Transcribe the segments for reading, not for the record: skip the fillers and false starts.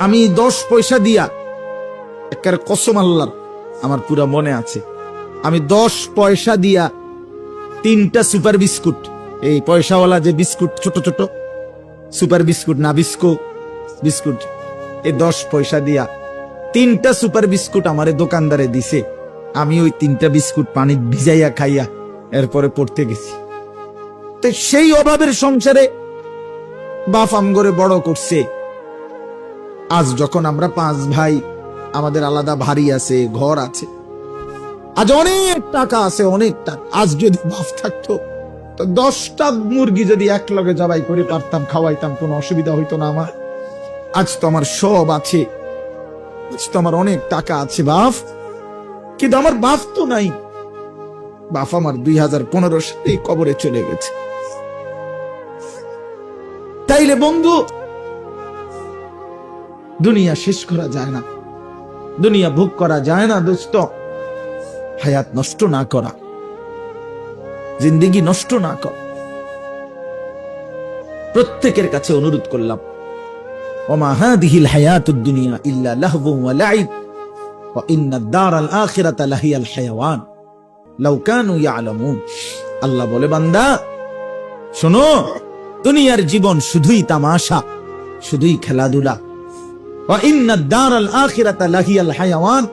আমি 10 পয়সা দিয়া, একেবারে কসম আল্লাহর, আমার পুরা মনে আছে, আমি 10 পয়সা দিয়া 3টা সুপার বিস্কুট, এই পয়সাওয়ালা যে বিস্কুট ছোট ছোট সুপার বিস্কুট, না বিস্কো বিস্কুট, এই 10 পয়সা দিয়া 3টা সুপার বিস্কুট আমারে দোকানদারে দিছে। আমি ওই 3টা বিস্কুট পানি ভিজাইয়া খাইয়া এরপরে পড়তে গেছি। তো সেই অভাবের সংসারে বাপ আমগরে বড় করছে। আজ যখন আমরা 5 ভাই, আমাদের আলাদা বাড়ি আছে, ঘর আছে, আজ অনেক টাকা আছে, অনেক টাকা। আজ যদি বাপ থাকতো তো 10টা মুরগি যদি এক লগে জবাই করে পারতাম, খাওয়াইতাম, কোনো অসুবিধা হইতো না আমার। আজ তো আমার সব আছে, আজ তো আমার অনেক টাকা আছে বাপ, কিন্তু আমার বাপ তো নাই। বাপ আমার 2015 সালে কবরে চলে গেছে। তাইলে বন্ধু, দুনিয়া শেষ করা যায় না, দুনিয়া ভোগ করা যায় না দোস্ত। হায়াত নষ্ট না করা, জিন্দেগি নষ্ট না করা। প্রত্যেকের কাছে অনুরোধ করলাম, ওমা হাদিহিল হায়াতুদ দুনিয়া ইল্লা লাহবু ওয়া লাইব ওয়া ইন্নাদ দারাল আখিরাতা লাহিয়াল হায়াওয়ান লাউ কানু ইয়ালামুন। আল্লাহ বলে, বান্দা শোনো, দুনিয়ার জীবন শুধুই তামাশা, শুধুই খেলাধুলা। ওয়া ইন্নাদ দারাল আখিরাতা লাহিয়াল হায়াওয়ান,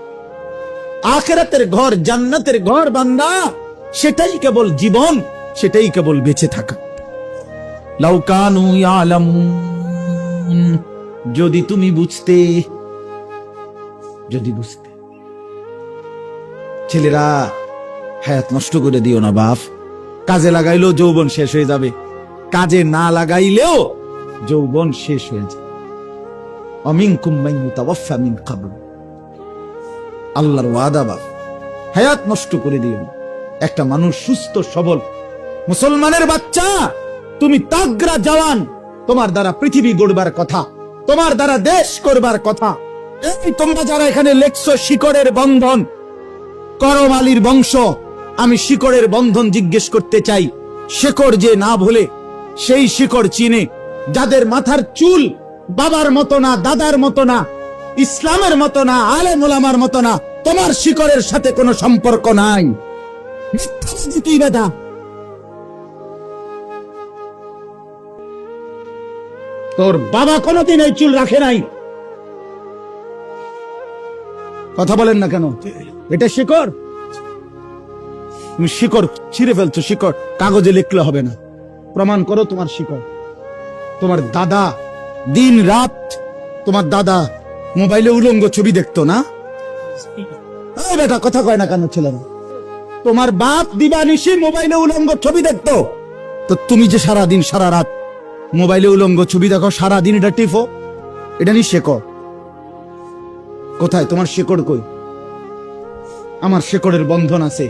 আখিরাতের ঘর, জান্নাতের ঘর বান্দা, সেটাই কেবল জীবন, সেটাই কেবল বেঁচে থাকা। লাউ কানু ইয়ালামুন, যদি তুমি বুঝতে, যদি বুঝতে। ছেলেরা, হায়াত নষ্ট করে দিও না বাপ। কাজে লাগাইলেও যৌবন শেষ হয়ে যাবে, কাজে না লাগাইলেও যৌবন শেষ হয়ে যাবে। অমিনকুম মান ইউতাওয়াফা মিন ক্বাবল, আল্লাহর ওয়াদা বাপ, হায়াত নষ্ট করে দিও না। একটা মানুষ সুস্থ সবল মুসলমানের বাচ্চা, তুমি তাগড়া জওয়ান, তোমার দ্বারা পৃথিবী গড়বার কথা, তোমার দ্বারা দেশ করবার কথা। এই তোমরা যারা এখানে লেখছো শিকড়ের বন্ধন, করম আলীর বংশ, আমি শিকড়ের বন্ধন জিজ্ঞেস করতে চাই। শিকড় যে না ভুলে, সেই শিকড় চিনে, যাদের মাথার চুল বাবার মতো না, দাদার মতো না, ইসলামের মতো না, আলেম ওলামার মতো না, তোমার শিকড়ের সাথে কোনো সম্পর্ক নাই। তোর বাবা কোনদিন এই চুল রাখে নাই। কথা বলেন না কেন? এটা শিকড়, তুমি শিকড় ছিঁড়ে ফেলছো। শিকড় কাগজে লিখলে হবে না, প্রমাণ করো তোমার শিকড়। তোমার দাদা দিন রাত, তোমার দাদা মোবাইলে উলঙ্গ ছবি দেখতো না? বেটা কথা কয় না কেন ছেলেরা? তোমার বাপ দিবানিশি মোবাইলে উলঙ্গ ছবি দেখতো, তো তুমি যে সারা দিন সারা রাত মোবাইলে উলঙ্গ ছবি দেখো, সারা দিন এটা টিপো, এটা নি শেকড়। কোথায় তোমার শেকড়? কই? আমার শেকড়ের বন্ধন আছে।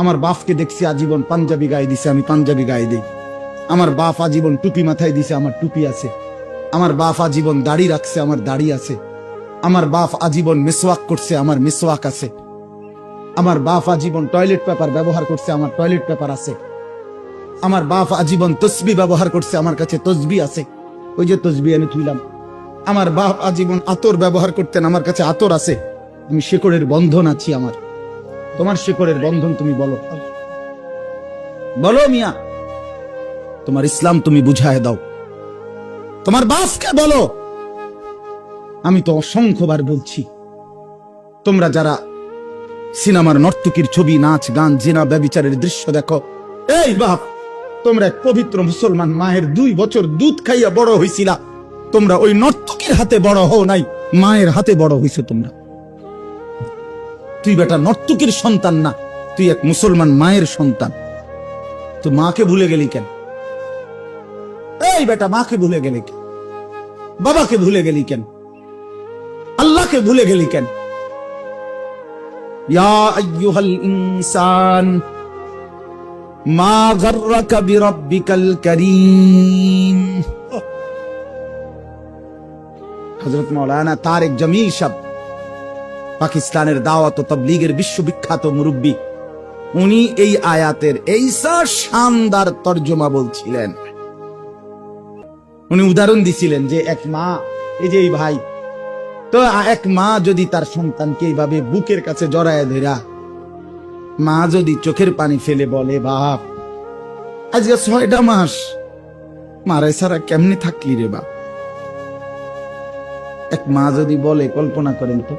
আমার বাপকে দেখছি আজীবন পাঞ্জাবি গায়ে দিছে, আমি পাঞ্জাবি গায়ে দিই। আমার বাপ আজীবন টুপি মাথায় দিছে, আমার টুপি আছে। আমার বাপ আজীবন দাড়ি রাখছে, আমার দাড়ি আছে। আমার বাপ আজীবন মিসওয়াক করছে, আমার মিসওয়াক আছে। আমার বাপ আজীবন টয়লেট পেপার ব্যবহার করছে, আমার টয়লেট পেপার আছে। আমার বাপ আজীবন তসবি ব্যবহার করছে, আমার কাছে তসবি আছে, ওই যে তসবি আমি তুইলাম। আমার বাপ আজীবন আতর ব্যবহার করতেন, আমার কাছে আতর আছে। আমি শিকড়ের বন্ধন আছি আমার। তোমার শিকড়ের বন্ধন তুমি বলো, বলো মিয়া, তোমার ইসলাম তুমি বুঝায় দাও। তোমার বাপকে বলো। আমি তো অসংখ্যবার বলছি, তোমরা যারা সিনেমার নর্তকীর ছবি, নাচ গান, জিনা ব্যভিচারের দৃশ্য দেখো, এই বাপ, তোমরা এক পবিত্র মুসলমান মায়ের 2 বছর দুধ খাইয়া বড় হইছিলা। তোমরা ওই নর্তকীর হাতে বড় হও নাই, মায়ের হাতে বড় হইছো তোমরা। তুই বেটা নর্তকীর সন্তান না, তুই এক মুসলমান মায়ের সন্তান। তো মাকে ভুলে গেলি কেন? এই বেটা, মাকে ভুলে গেলি কেন? বাবাকে ভুলে গেলি কেন? আল্লাহকে ভুলে গেলি কেন? ইয়া আইয়ুহাল ইনসান মা গাররাকা বিরাব্বিকাল কারীম। হযরত মাওলানা তারেক জামিল সাহেব, পাকিস্তানের দাওয়াত ও তাবলীগের বিশ্ববিখ্যাত মুরব্বী, উনি এই আয়াতের এইসা শানদার তর্জমা বলছিলেন। উনি উদাহরণ দিছিলেন যে এক মা, এই যে এই ভাই তো এক মা যদি তার সন্তানকে এইভাবে বুকের কাছে জড়ায় ধরা, মা যদি চোখের পানি ফেলে বলে, বাপ আজকে 6টা মাস মারে সারা কেমনে থাকলি রে বাপ। এক মা যদি বলে, কল্পনা করেন তো,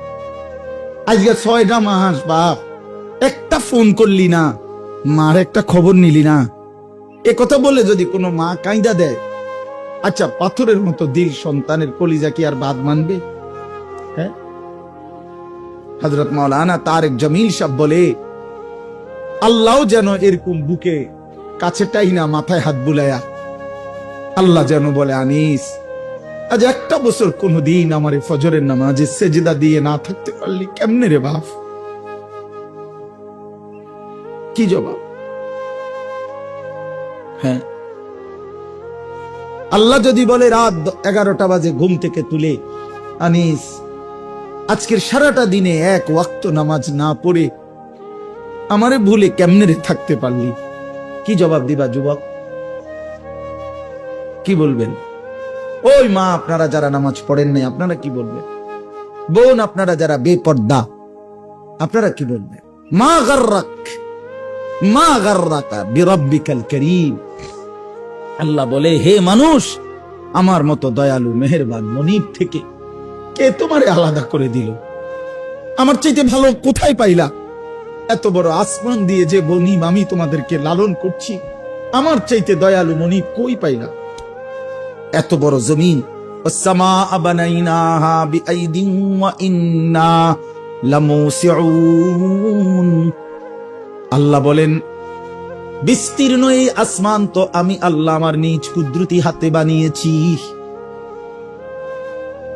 আজকে 6টা মাস বাপ একটা ফোন করলি না, মার একটা খবর নিলি না, এ কথা বলে যদি কোনো মা কাঁদা দেয়, আচ্ছা পাথরের মতো দিল সন্তানের কলিজা কি আর বাদ মানবে? হ্যাঁ, হযরত মাওলানা তারেক জামিল সাহেব বলে, আল্লাহ যেন এরকম বুকে কাছেটাই না, মাথায় হাত বুলায়া আল্লাহ যেন বলে, আনিস আজ একটা বছর কোনদিন আমার এই ফজরের নামাজে সেজদা দিয়ে না থাকতে পারলি কেমনে রে বাপ? কি জবাব? হ্যাঁ, আল্লাহ যদি বলে রাত 11টা বাজে ঘুম থেকে তুলে, আনিস আজকের সারাটা দিনে এক ওয়াক্ত নামাজ না পড়ে আমারে ভুলে কেমনে রে থাকতে পারলি? কি জবাব দিবা যুবক? কি বলবেন? ওই মা আপনারা যারা নামাজ পড়েন নাই, আপনারা কি বলবেন? বোন আপনারা যারা বেপর্দা, আপনারা কি বলবেন? মা গাররাকা বিরাব্বিকাল কারীম। আল্লাহ বলে, হে মানুষ, আমার মতো দয়ালু মেহেরবান মনিব থেকে কে তোমারে আলাদা করে দিল? আমার চাইতে ভালো কোথায় পাইলা? এত বড় আসমান দিয়ে যে মনিব আমি তোমাদেরকে লালন করছি, আমার চাইতে দয়ালু মনিব কই পাইলা? এত বড় জমিন, ওয়াস-সামাআ বানাইনাহা বিআইদিন ওয়া ইন্না লামুসিউন। আল্লাহ বলেন, বিস্তীর্ণ এই আসমান তো আমি আল্লাহ আমার নিজ কুদরতি হাতে বানিয়েছি।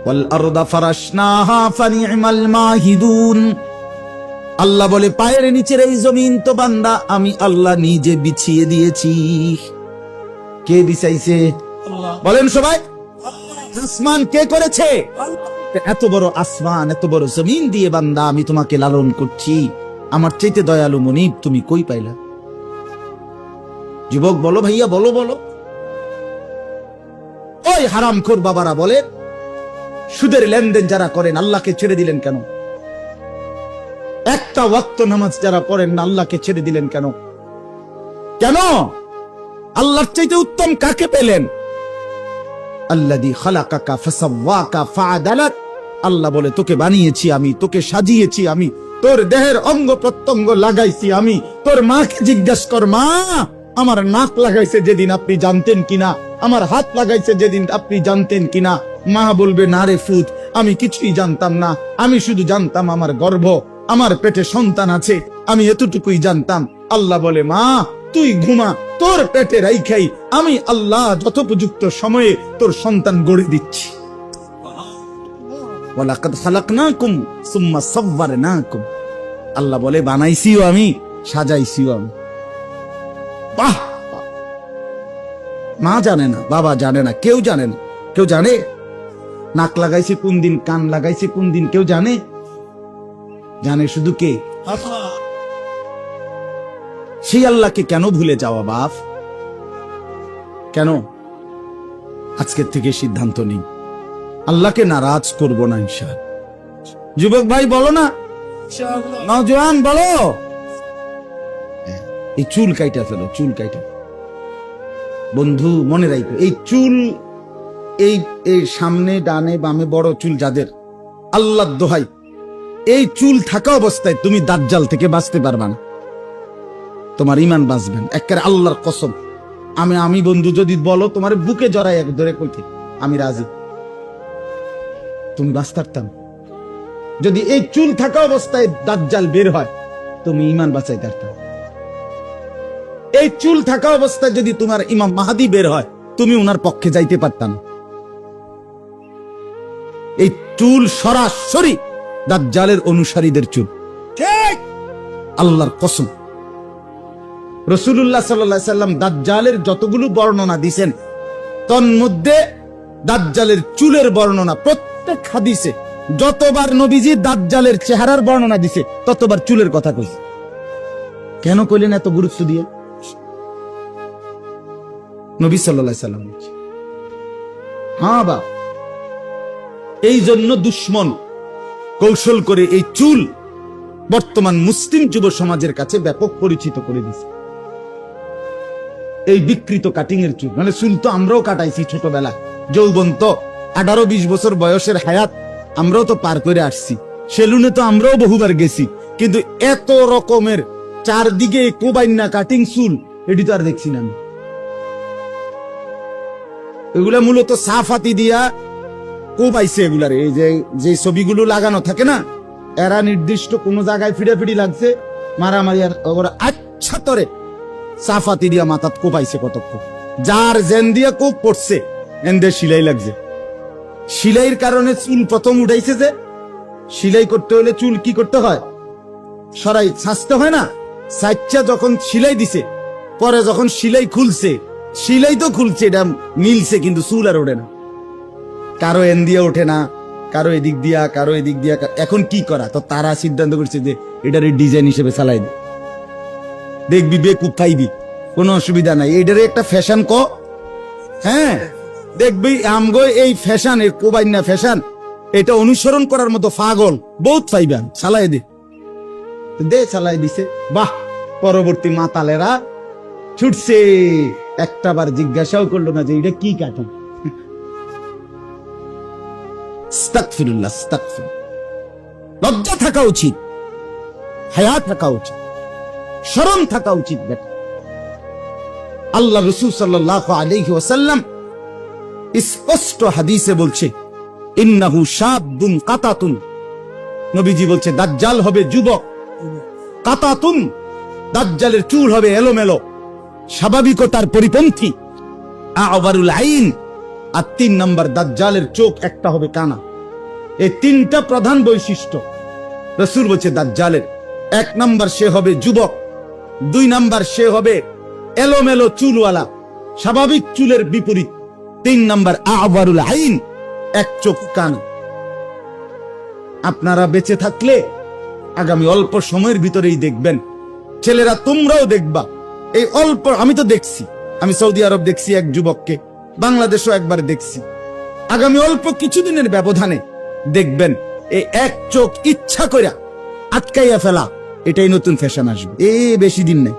ওয়াল আরদা ফারাশনাহা ফানি'মাল মাহিদুন। আল্লাহ বলে, পায়ের নিচের এই জমিন তো বান্দা আমি আল্লাহ নিজে বিছিয়ে দিয়েছি। কে বিছাইছে? বলেন সবাই, আসমান কে করেছে? এত বড় আসমান, এত বড় জমিন দিয়ে বান্দা আমি তোমাকে লালন করছি, আমার চাইতে দয়ালু মনিব তুমি কই পাইলা? যুবক বলো, ভাইয়া বলো বলো। ওই হারামখোর বাবারা বলে, সুদের লেনদেন যারা করেন আল্লাহকে ছেড়ে দিলেন কেন? একটা ওয়াক্ত নামাজ যারা পড়েন না আল্লাহকে ছেড়ে দিলেন কেন? কেন? আল্লাহর চাইতে উত্তম কাকে পেলেন? আল্লাযী খালাকাকা ফাসাওয়াকা ফাআদালাক। আল্লাহ বলে, তোকে বানিয়েছি আমি, তোকে সাজিয়েছি আমি, তোর দেহের অঙ্গ প্রত্যঙ্গ লাগাইছি আমি। তোর মাকে জিজ্ঞেস কর, মা আমার নাক লাগাইছে যেদিন আপনি জানতেন কিনা? আমার হাত লাগাইছে যেদিন আপনি জানতেন কিনা? মা বলবে, না রে ফুত, আমি কিছুই জানতাম না, আমি শুধু জানতাম আমার গর্ভ, আমার পেটে সন্তান আছে, আমি এতটুকুই জানতাম। আল্লাহ বলে, মা তুই ঘুমা, তোর পেটে রাইখাই আমি আল্লাহ যথোপযুক্ত সময়ে তোর সন্তান গড়ে দিচ্ছি। ওয়ালাকাদ খালাকনাকুম সুম্মা সাওয়ারনাকুম। আল্লাহ বলে, বানাইছিও আমি, সাজাইছিও আমি। বাহ! মা জানে না, বাবা জানে না, কেউ জানে না। কেউ জানে নাক লাগাইছে কোন দিন, কান লাগাইছে কোন দিন? কেউ জানে? জানে শুধু কে? সেই আল্লাহকে কেন ভুলে যাওয়া বাপ? কেন? আজকের থেকে সিদ্ধান্ত নেই, আল্লাহকে নারাজ করব না ইনশাআল্লাহ। যুবক ভাই বলো না, নওজোয়ান বলো, এই চুল কাইটা ফেলো, চুল কাইটা। বন্ধু মনে রাখো, এই চুল, এই সামনে ডানে বামে বড় চুল যাদের, আল্লাহর দোহাই, এই চুল থাকা অবস্থায় তুমি দাজ্জাল থেকে বাঁচতে পারবা না, তোমার ঈমান বাঁচবে না। একেবারে আল্লাহর কসম, আমি বন্ধু যদি বলো তোমার বুকে জড়াই এক ধরে কইতে আমি রাজি, তুমি বাঁচতে পারতাম। যদি এই চুল থাকা অবস্থায় দাজ্জাল বের হয়, তুমি ঈমান বাঁচাইতে পারতাম। এই চুল থাকা অবস্থায় যদি তোমার ইমাম মাহাদি বের হয়, তুমি উনার পক্ষে যাইতে পারতাম। এই চুল সরাসরি দাজ্জালের অনুসারীদের চুল, ঠিক আল্লাহর কসম। রাসূলুল্লাহ সাল্লাল্লাহু আলাইহি সাল্লাম দাজ্জালের যতগুলো বর্ণনা দিয়েছেন, তন্মধ্যে দাজ্জালের চুলের বর্ণনা প্রত্যেক হাদিসে যতবার নবীজি দাজ্জালের চেহারার বর্ণনা দিছে, ততবার চুলের কথা কইছে। কেন কইলেন এত গুরুত্ব দিয়ে? নবী সাল্লাল্লাহু আলাইহি সাল্লাম। হ্যাঁ বা, এই জন্য দুশ্মন কৌশল করে এই চুল বর্তমান মুসলিম যুব সমাজের কাছে ব্যাপক পরিচিত করে দিছে। এই বিকৃত কাটিং এর চুল, মানে চুল তো আমরাও কাটাইছি ছোটবেলা, যৌবন তো 18-20 বছর বয়সের হায়াত আমরাও তো পার করে আসছি, সেলুনে তো আমরাও বহুবার গেছি, কিন্তু এত রকমের চারদিকে কোবাইন্না কাটিং চুল এটি তো আর দেখছি না আমি। এগুলা মূলত সাফাতি দিয়া কোবাইছে এগুলার, এই যে ছবিগুলো লাগানো থাকে না, এরা নির্দিষ্ট কোন জায়গায় ফিড়াফিড়ি লাগছে, মারামারি, আর ওরা আচ্ছা তরে সাফাতি দিয়া মাথাত কোপাইছে কতক্ষণ, যার জেন দিয়া কোপ পড়ছে এনদের সিলাই লাগছে। সিলাইয়ের কারণে চুল প্রথম উঠাইছে, যে সিলাই করতে হলে চুল কি করতে হয়, সরাই ছাঁচতে হয় না, সাইচ্চা যখন সিলাই দিছে, পরে যখন সিলাই খুলছে, সিলাই তো খুলছে, এটা মিলছে, কিন্তু চুল আর ওঠে না, কারো এন দিয়া ওঠে না, কারো এদিক দিয়া, কারো এদিক দিয়া। এখন কি করা, তো তারা সিদ্ধান্ত করছে যে এটার ডিজাইন হিসেবে চালাই দে, দেখবি বেকুব খাইবি, কোনো অসুবিধা নাই, এটারে একটা ফ্যাশন ক, হ্যাঁ দেখবি আমগো এই ফ্যাশন, এর কোবাইন্না ফ্যাশন, এটা অনুসরণ করার মতো পাগল বহুত পাইবেন, চালাই দে চালাই দিছে। বাহ, পরবর্তী মাতালেরা ছুটছে, একটা বার জিজ্ঞাসাও করলো না যে এটা কি কাটুন। আস্তাগফিরুল্লাহ, আস্তাগফিরুল্লাহ। লজ্জা থাকা উচিত, হায়া থাকা উচিত, শরম থাকা উচিত বেটা। আল্লাহ রাসূল সাল্লাল্লাহু আলাইহি ওয়াসাল্লাম স্পষ্ট হাদিসে বলছে, ইন্নাহু শাবুন কাতাতুন, নবীজি বলছে দাজ্জাল হবে যুবক, কাতাতুন, দাজ্জালের চুল হবে এলোমেলো, স্বাভাবিকতার পরিপন্থী, আওয়ারুল আইন, আর 3 নাম্বার দাজ্জালের চোখ একটা হবে কানা। এই 3টা প্রধান বৈশিষ্ট্য রাসূল বলছে দাজ্জালের। 1 নাম্বার সে হবে যুবক, 2 নাম্বার সে হবে এলোমেলো চুলওয়ালা, স্বাভাবিক চুলের বিপরীত, 3 নাম্বার আওয়ারুল আইন, এক চোখ কানা। আপনারা বেঁচে থাকলে আগামী অল্প সময়ের ভিতরেই দেখবেন, ছেলেরা তোমরাও দেখবা, এই অল্প, আমি তো দেখছি, আমি সৌদি আরব দেখছি এক যুবককে, বাংলাদেশও একবার দেখছি, আগামী অল্প কিছুদিনের ব্যবধানে দেখবেন এই এক চোখ ইচ্ছা করে আটকাইয়া ফেলা, এটাই নতুন ফ্যাশন আসবে, বেশি দিন নেই,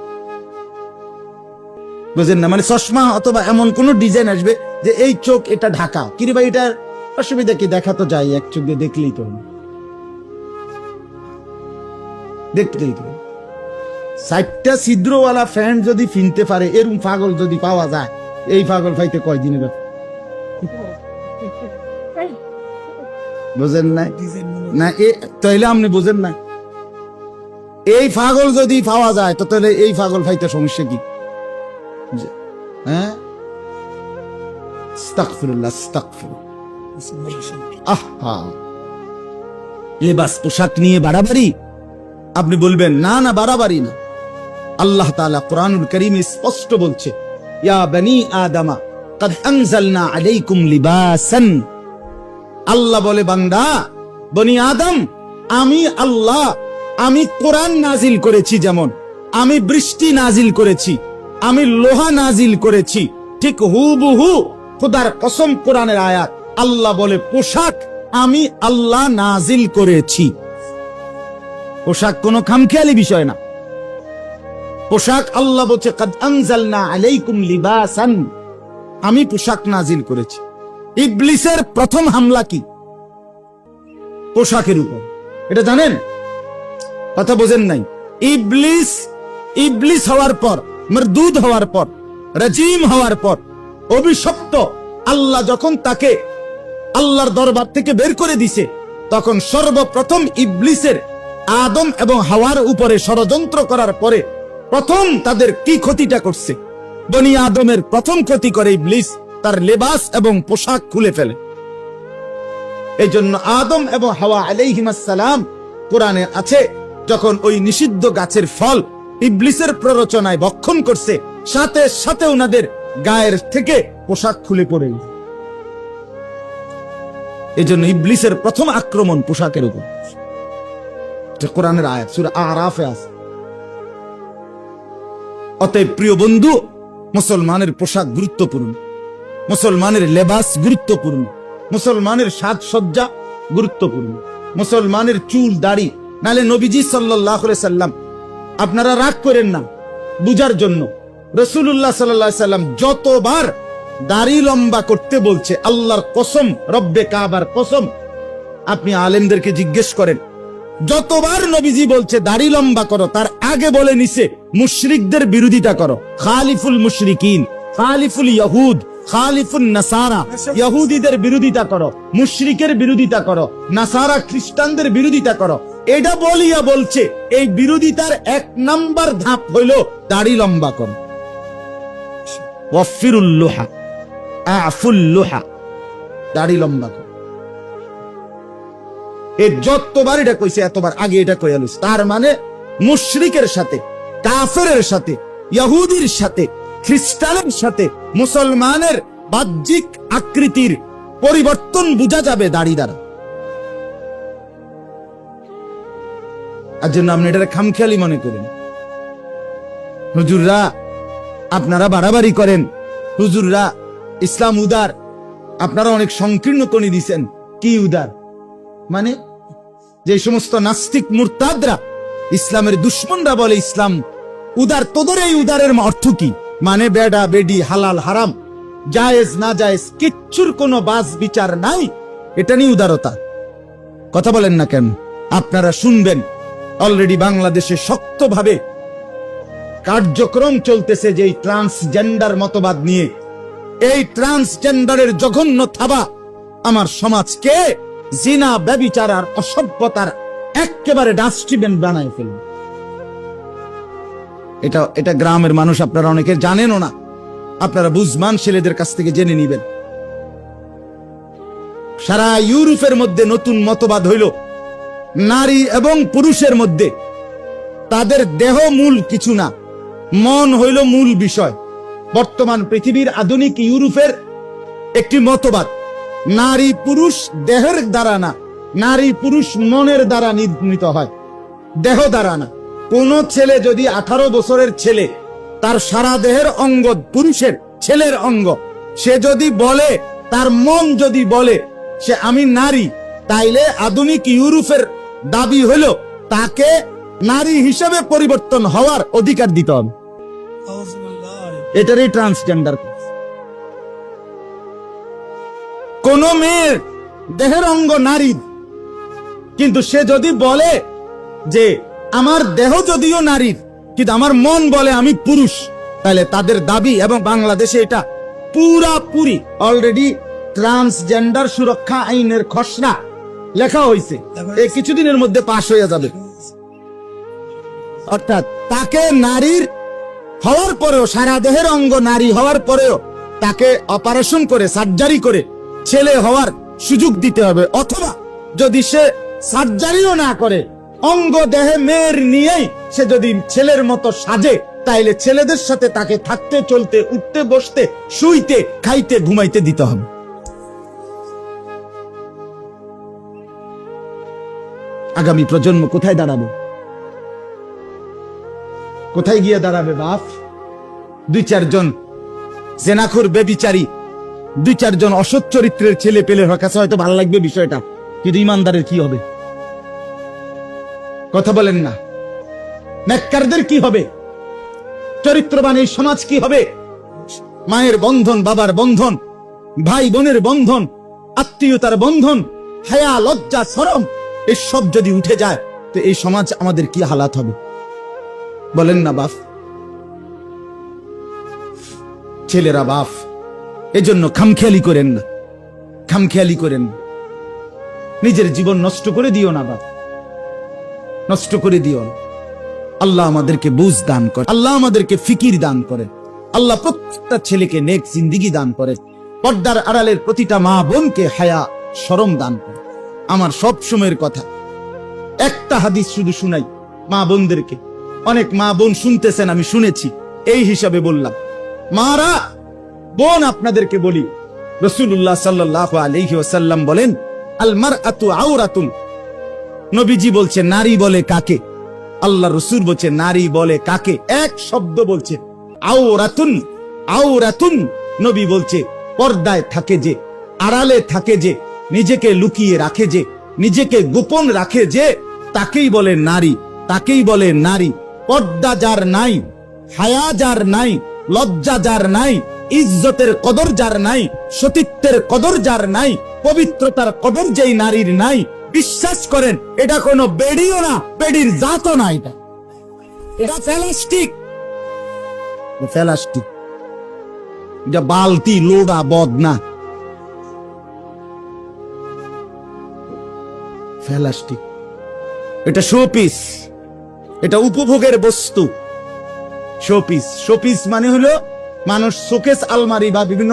বুঝেন না, মানে চশমা অথবা এমন কোন ডিজাইন আসবে যে এই চোখ এটা ঢাকা, কিরে ভাই এটার অসুবিধা কি, দেখা তো যায়, এক চোখ দিয়ে দেখলেই তো, দেখলেই তো। 60টা ছিদ্রওয়ালা ফ্যান যদি কিনতে পারে, এরকম পাগল যদি পাওয়া যায়, এই পাগল পাইতে কয়দিনের ব্যাপার, বুঝেন নাই না, তাইলে আপনি বুঝেন না, এই পাগল যদি পাওয়া যায় তো তাহলে এই পাগল পাইতে সমস্যা কি, হ্যাঁ? আস্তাগফিরুল্লাহ, আস্তাগফিরুল্লাহ। আহা, লেবাস পোশাক নিয়ে বাড়াবাড়ি, আপনি বলবেন না না বাড়াবাড়ি না, আল্লাহ তাআলা কোরআনুল কারীমে স্পষ্ট বলছে, ইয়া বনি আদমা কাদ আনজালনা আলাইকুম লিবাসান, আল্লাহ বলে বান্দা, বনি আদম, আমি আল্লাহ, আমি কোরআন নাজিল করেছি, যেমন আমি বৃষ্টি নাজিল করেছি, আমি লোহা নাজিল করেছি, ঠিক হুবহু খোদার কসম কোরআনের আয়াত, আল্লাহ বলে পোশাক আমি আল্লাহ নাজিল করেছি। পোশাক কোনো খামখেয়ালি বিষয় না, পোশাক আল্লাহ বলছে কাদ আনজালনা আলাইকুম লিবাসান, আমি পোশাক নাজিল করেছি। ইবলিসের প্রথম হামলা কি? পোশাকের উপর, এটা জানেন? কথা বোঝেন নাই? ইবলিস হওয়ার পর, মরদুদ হওয়ার পর, রাজিম হওয়ার পর, অভিশপ্ত, আল্লাহ যখন তাকে আল্লাহর দরবার থেকে বের করে দিছে, তখন সর্বপ্রথম ইবলিসের আদম এবং হাওয়ার উপরে ষড়যন্ত্র করার পরে প্রথম তাদের কি ক্ষতিটা করছে? বনি আদমের প্রথম ক্ষতি করে ইবলিস, তার লেবাস এবং পোশাক খুলে ফেলে। এই জন্য আদম এবং হাওয়া আলাইহিমাস সালাম, কোরআনে আছে, যখন ওই নিষিদ্ধ গাছের ফল ইবলিসের প্ররোচনায় ভক্ষণ করছে, সাথে সাথে ওনাদের গায়ের থেকে পোশাক খুলে পড়ে গেছে। এই জন্য ইবলিসের প্রথম আক্রমণ পোশাকের উপর, কোরআনের আয়াত সূরা আরাফে আছে। অতএব প্রিয় বন্ধু, মুসলমানের পোশাক গুরুত্বপূর্ণ, মুসলমানের লেবাস গুরুত্বপূর্ণ, মুসলমানের সাজসজ্জা গুরুত্বপূর্ণ। মুসলমানের চুল দাড়ি, নালে নবীজি সাল্লাল্লাহু আলাইহি সাল্লাম, আপনারা রাগ করেন না, বুঝার জন্য রাসূলুল্লাহ সাল্লাল্লাহু আলাইহি সাল্লাম যতবার দাড়ি লম্বা করতে বলছে, আল্লাহর কসম, রব্বে কাবার কসম, আপনি আলেমদেরকে জিজ্ঞেস করেন, যতবার নবীজি বলছে দাড়ি লম্বা করো, তার আগে বলে নিছে মুশরিকদের বিরোধিতা করো, খালিফুল মুশরিকিন, খালিফুল ইয়াহুদ, খালিফুন নাসারা, ইহুদিদের বিরোধিতা করো, মুশরিকের বিরোধিতা করো, নাসারা খ্রিস্টানদের বিরোধিতা করো। এটা বলিয়া বলছে এই বিরোধিতার এক নাম্বার ধাপ হইল দাড়ি লম্বা করো। ওয়াফিরুল লুহা, আফুল লুহা, দাড়ি লম্বা করো। এই যতবার এটা কইছে এতবার আগে এটা কইয়া লইছে। তার মানে মুশরিকের সাথে, কাফেরের সাথে, ইহুদির সাথে, খ্রিস্টানের সাথে মুসলমানের বাহ্যিক আকৃতির পরিবর্তন বোঝা যাবে দাড়ি দ্বারা। আর জন্য আপনি এটা খামখেয়ালি মনে করেন। হুজুররা আপনারা বাড়াবাড়ি করেন, হুজুররা ইসলাম উদার, আপনারা অনেক সংকীর্ণ করে দিছেন। কি উদার মানে? যে সমস্ত নাস্তিক মুরতাদরা, ইসলামের দুশ্মনরা বলে ইসলাম উদার, তোদের এই উদারের অর্থ কি? মানে বেডা বেডি, হালাল হারাম, জায়েজ না জায়েজ কিচ্ছুর কোনো বাস বিচার নাই, এটা নিয়ে উদারতা? কথা বলেন না কেন? আপনারা শুনবেন, অলরেডি বাংলাদেশে শক্তভাবে কার্যক্রম চলতেছে যে ট্রান্সজেন্ডার মতবাদ নিয়ে। এই ট্রান্সজেন্ডারের জঘন্য থাবা আমার সমাজকে জিনা, ব্যভিচার আর অসভ্যতার একেবারে ডাস্টবিন বানায় ফেলবে। এটা গ্রামের মানুষ আপনারা অনেকে জানেনও না, আপনারা বুঝমান ছেলেদের কাছ থেকে জেনে নিবেন। সারা ইউরোপের মধ্যে নতুন মতবাদ হইল নারী এবং পুরুষের মধ্যে তাদের দেহ মূল কিছু না, মন হইল মূল বিষয়। বর্তমান পৃথিবীর আধুনিক ইউরোপের একটি মতবাদ, নারী পুরুষ দেহের দ্বারা না, নারী পুরুষ মনের দ্বারা নির্মিত হয়, দেহ দ্বারা না। কোন ছেলে যদি 18 বছরের ছেলে, তার সারা দেহের অঙ্গ পুরুষের, ছেলের অঙ্গ, সে যদি বলে, তার মন যদি বলে সে আমি নারী, তাইলে আধুনিক ইউরোপের দাবি হইল তাকে নারী হিসেবে পরিবর্তন হওয়ার অধিকার দিতে হবে। এটারই ট্রান্সজেন্ডার। কোন মেয়ের দেহের অঙ্গ নারী, কিন্তু সে যদি বলে যে আমার দেহ যদিও নারীর, কিন্তু আমার মন বলে আমি পুরুষ, তাহলে তাদের দাবি, এবং বাংলাদেশে এটা পুরাপুরি অলরেডি ট্রান্সজেন্ডার সুরক্ষা আইনের খসড়া লেখা হয়েছে, এই কিছুদিনের মধ্যে পাশ হয়ে যাবে। অর্থাৎ তাকে নারীর হওয়ার পরেও, সারা দেহের অঙ্গ নারী হওয়ার পরেও তাকে অপারেশন করে, সার্জারি করে ছেলে হওয়ার সুযোগ দিতে হবে। অথবা যদি সে সার্জারিও না করে, অঙ্গ দেহে মেয়ের নিয়েই সে যদি ছেলের মতো সাজে, তাইলে ছেলেদের সাথে তাকে থাকতে, চলতে, উঠতে, বসতে, শুইতে, খাইতে, ঘুমাইতে দিতে হবে। আগামী প্রজন্ম কোথায় দাঁড়াবে? কোথায় গিয়ে দাঁড়াবে বাপ? 2-4 জন জেনাখোর, বেবিচারী, 2-4 জন অসৎ চরিত্রের ছেলে পেলে কাছে হয়তো ভালো লাগবে বিষয়টা, কিন্তু ইমানদারের কি হবে? কথা বলেন না। নেককারদের কি হবে? চরিত্রবান এই সমাজ কি হবে? মায়ের বন্ধন, বাবার বন্ধন, ভাই বোনের বন্ধন, আত্মীয়তার বন্ধন, হায়া, লজ্জা, শরম, এসব যদি উঠে যায় তো এই সমাজ আমাদের কি হালাত হবে? বলেন না বাপ। ছেলেরা বাপ, এজন্য খামখেয়ালি করেন না, খামখেয়ালি করেন না। নিজের জীবন নষ্ট করে দিও না বাপ, নষ্ট করে দিও না। আল্লাহ আমাদেরকে বুঝ দান করে, আল্লাহ আমাদেরকে ফিকির দান করে, আল্লাহ প্রত্যেকটা ছেলেকে নেক জিন্দেগি দান করে, পর্দার আড়ালের প্রতিটা মা বোনকে হায়া, শরম দান করে। আমার সব সময়ের কথা, একটা হাদিস শুধু শুনাই মা বোনদেরকে। অনেক মা বোন শুনতেছেন, আমি শুনেছি, এই হিসাবে বললাম। মারা বোন, আপনাদেরকে বলি, রাসূলুল্লাহ সাল্লাল্লাহু আলাইহি ওয়াসাল্লাম বলেন, আল মারআতু আওরাতুন। নবীজি বলছে নারী বলে কাকে? আল্লাহ রাসূল বলছে নারী বলে কাকে? এক শব্দ বলছে, আওরাতুন। আওরাতুন, নবী বলছে পর্দায় থাকে যে, আড়ালে থাকে যে, নিজেকে লুকিয়ে রাখে যে, নিজেকে গোপন রাখে যে তাকেই বলে নারী, তাকেই বলে নারী। পর্দা যার নাই, হায়া যার নাই, লজ্জা যার নাই, ইজ্জতের কদর যার নাই, সতীত্বের কদর যার নাই, পবিত্রতার কদর যেই নারীর নাই, বিশ্বাস করেন এটা কোনো বেডিও না, বেডির জাতও না। এটা প্লাস্টিক, প্লাস্টিক, এটা বালতি লোড়া বদনা, প্লাস্টিক। এটা শোপিস, এটা উপভোগের বস্তু। শোপিস, শোপিস মানে হলো মানুষ শোকেস, আলমারি বা বিভিন্ন